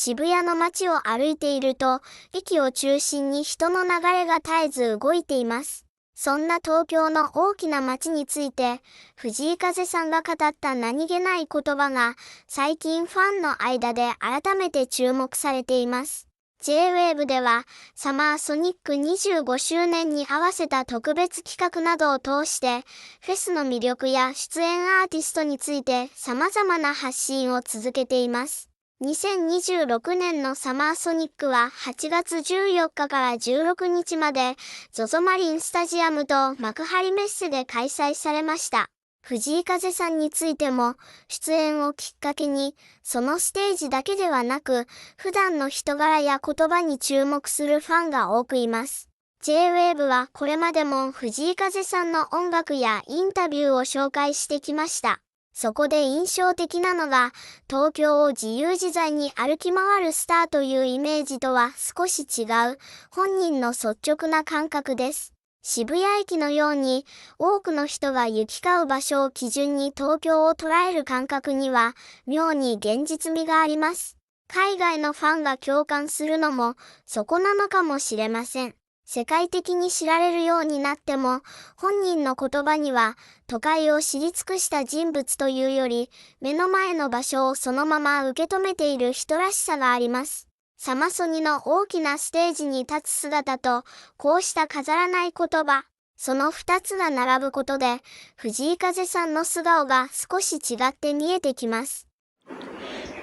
渋谷の街を歩いていると、駅を中心に人の流れが絶えず動いています。そんな東京の大きな街について、藤井風さんが語った何気ない言葉が、最近ファンの間で改めて注目されています。J-Wave では、サマーソニック25周年に合わせた特別企画などを通して、フェスの魅力や出演アーティストについて様々な発信を続けています。2026年のサマーソニックは8月14日から16日まで ZOZO マリンスタジアムと幕張メッセで開催されました。藤井風さんについても出演をきっかけにそのステージだけではなく普段の人柄や言葉に注目するファンが多くいます。J-Wave はこれまでも藤井風さんの音楽やインタビューを紹介してきました。そこで印象的なのが、東京を自由自在に歩き回るスターというイメージとは少し違う、本人の率直な感覚です。渋谷駅のように、多くの人が行き交う場所を基準に東京を捉える感覚には、妙に現実味があります。海外のファンが共感するのも、そこなのかもしれません。世界的に知られるようになっても、本人の言葉には、都会を知り尽くした人物というより、目の前の場所をそのまま受け止めている人らしさがあります。サマソニの大きなステージに立つ姿と、こうした飾らない言葉、その二つが並ぶことで、藤井風さんの素顔が少し違って見えてきます。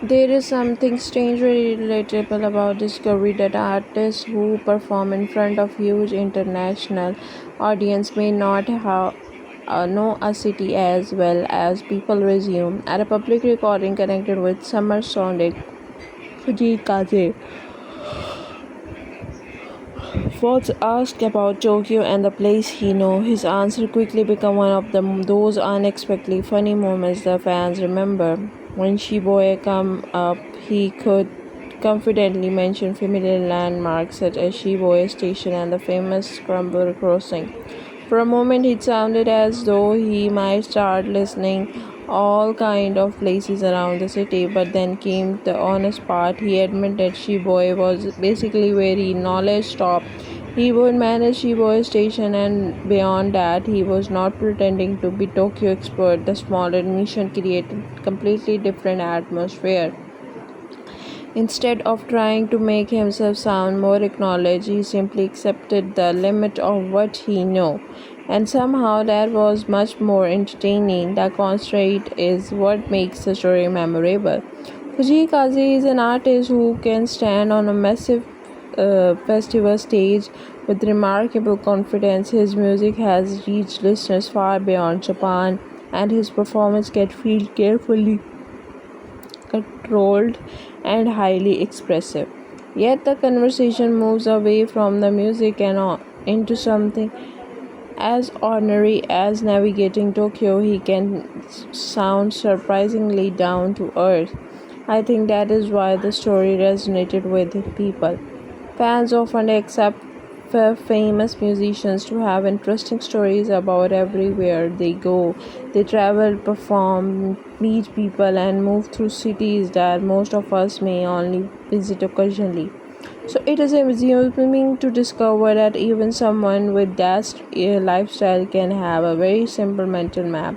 There is something strangely relatable about discovery that artists who perform in front of huge international audience may not know a city as well as people assume. At a public recording connected with Summer Sonic, Fujikaze was asked about Tokyo and the place he knew. His answer quickly became one of those unexpectedly funny moments the fans remember. When Shibuya came up, he could confidently mention familiar landmarks such as Shibuya Station and the famous Scramble Crossing. For a moment, it sounded as though he might start listing all kind of places around the city, but then came the honest part. He admitted Shibuya was basically where his knowledge stopped. He would manage Shibuya Station, and beyond that, he was not pretending to be Tokyo expert. The small admission created completely different atmosphere. Instead of trying to make himself sound more acknowledged, he simply accepted the limit of what he knew. And somehow that was much more entertaining. The constraint is what makes the story memorable. Fujikaze is an artist who can stand on a massive festival stage with remarkable confidence. His music has reached listeners far beyond Japan, and his performance can feel carefully controlled and highly expressive. Yet the conversation moves away from the music and into something as ordinary as navigating Tokyo. He can sound surprisingly down to earth. I think that is why the story resonated with people. Fans often accept famous musicians to have interesting stories about everywhere they go. They travel, perform, meet people, and move through cities that most of us may only visit occasionally. So it is amusing to discover that even someone with that lifestyle can have a very simple mental map.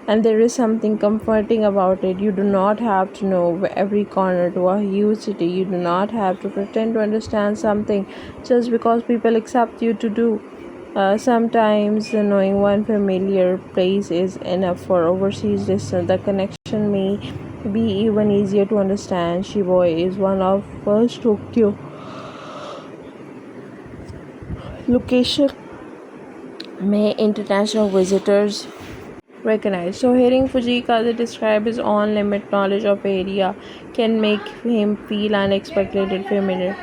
And there is something comforting about it. You do not have to know every corner to a huge city. You do not have to pretend to understand something just because people accept you to do. Sometimes knowing one familiar place is enough. For overseas listeners, the connection may be even easier to understand. Shibuya is one of first Tokyo location may international visitors recognize. So hearing Fujikaze describe his own limited knowledge of area can make him feel unexpectedly familiar.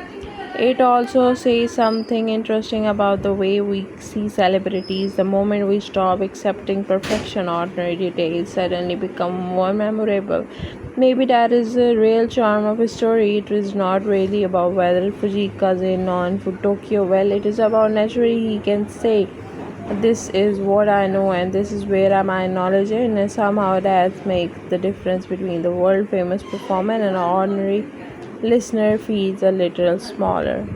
It also says something interesting about the way we see celebrities. The moment we stop accepting perfection, ordinary details suddenly become more memorable. Maybe that is the real charm of a story. It is not really about whether Fujikaze is known for Tokyo well. It is about naturally he can say, this is what I know and this is where my knowledge is, and somehow that makes the difference between the world famous performer and an ordinary listener feels a little smaller.